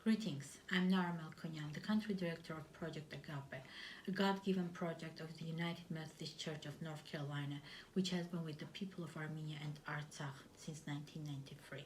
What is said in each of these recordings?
Greetings, I'm Nara Melkonyan, the country director of Project Agape, a God-given project of the United Methodist Church of North Carolina, which has been with the people of Armenia and Artsakh since 1993.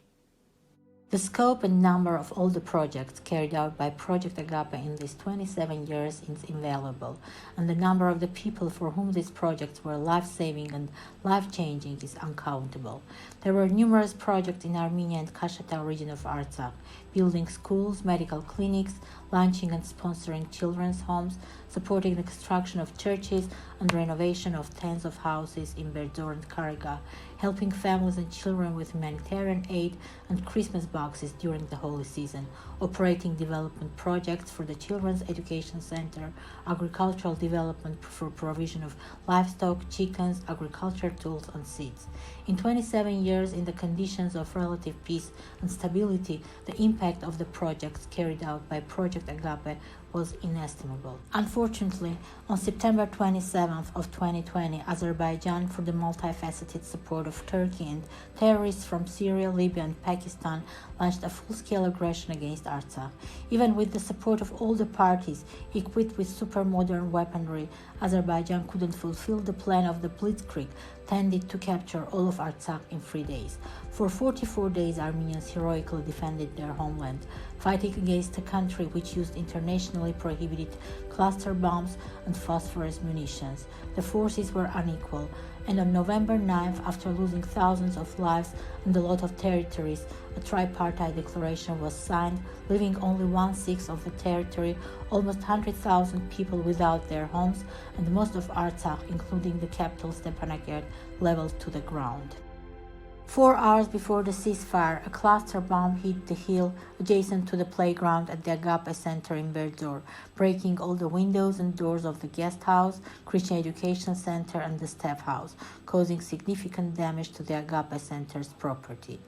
The scope and number of all the projects carried out by Project Agape in these 27 years is invaluable, and the number of the people for whom these projects were life-saving and life-changing is uncountable. There were numerous projects in Armenia and Kashatau region of Artsakh, building schools, medical clinics, launching and sponsoring children's homes, supporting the construction of churches and renovation of tens of houses in Berdzor and Karaga, helping families and children with humanitarian aid and Christmas boxes during the holy season, operating development projects for the Children's Education Center, agricultural development for provision of livestock, chickens, agriculture tools and seeds. In 27 years, in the conditions of relative peace and stability, the impact of the projects carried out by Project Agape was inestimable. Unfortunately, on September 27th of 2020, Azerbaijan, for the multifaceted support of Turkey and terrorists from Syria, Libya and Pakistan, launched a full-scale aggression against Artsakh. Even with the support of all the parties, equipped with super-modern weaponry, Azerbaijan couldn't fulfill the plan of the Blitzkrieg, tended to capture all of Artsakh in 3 days. For 44 days, Armenians heroically defended their homeland, fighting against a country which used internationally prohibited cluster bombs and phosphorus munitions. The forces were unequal, and on November 9th, after losing thousands of lives and a lot of territories, a tripartite declaration was signed, leaving only 1/6 of the territory, almost 100,000 people without their homes, and most of Artsakh, including the capital Stepanakert, leveled to the ground. 4 hours before the ceasefire, a cluster bomb hit the hill adjacent to the playground at the Agape Center in Berdzor, breaking all the windows and doors of the guest house, Christian Education Center, and the staff house, causing significant damage to the Agape Center's property.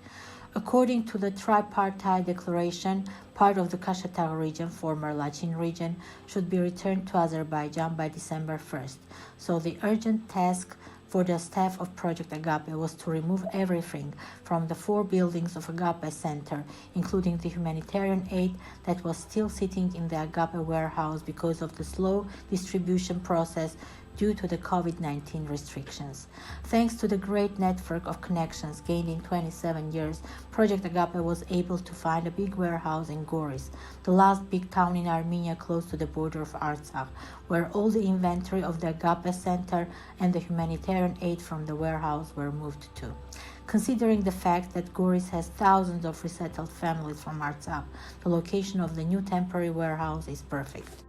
According to the tripartite declaration, part of the Kashatau region, former Lachin region, should be returned to Azerbaijan by December 1st. So the urgent task for the staff of Project Agape was to remove everything from the 4 buildings of Agape Center, including the humanitarian aid that was still sitting in the Agape warehouse because of the slow distribution process due to the COVID-19 restrictions. Thanks to the great network of connections gained in 27 years, Project Agape was able to find a big warehouse in Goris, the last big town in Armenia close to the border of Artsakh, where all the inventory of the Agape Center and the humanitarian aid from the warehouse were moved to. Considering the fact that Goris has thousands of resettled families from Artsakh, the location of the new temporary warehouse is perfect.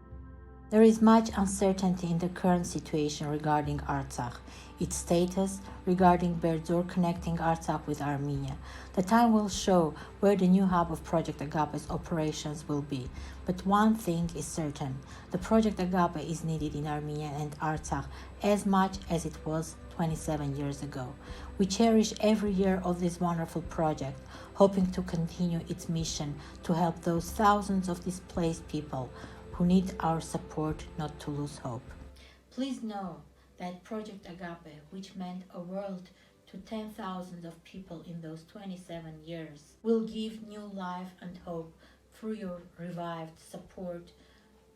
There is much uncertainty in the current situation regarding Artsakh, its status regarding Berdzor connecting Artsakh with Armenia. The time will show where the new hub of Project Agape's operations will be. But one thing is certain, the Project Agape is needed in Armenia and Artsakh as much as it was 27 years ago. We cherish every year of this wonderful project, hoping to continue its mission to help those thousands of displaced people who need our support not to lose hope. Please know that Project Agape, which meant a world to 10,000 of people in those 27 years, will give new life and hope through your revived support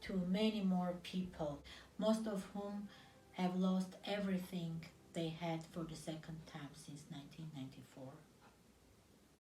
to many more people, most of whom have lost everything they had for the second time since 1994.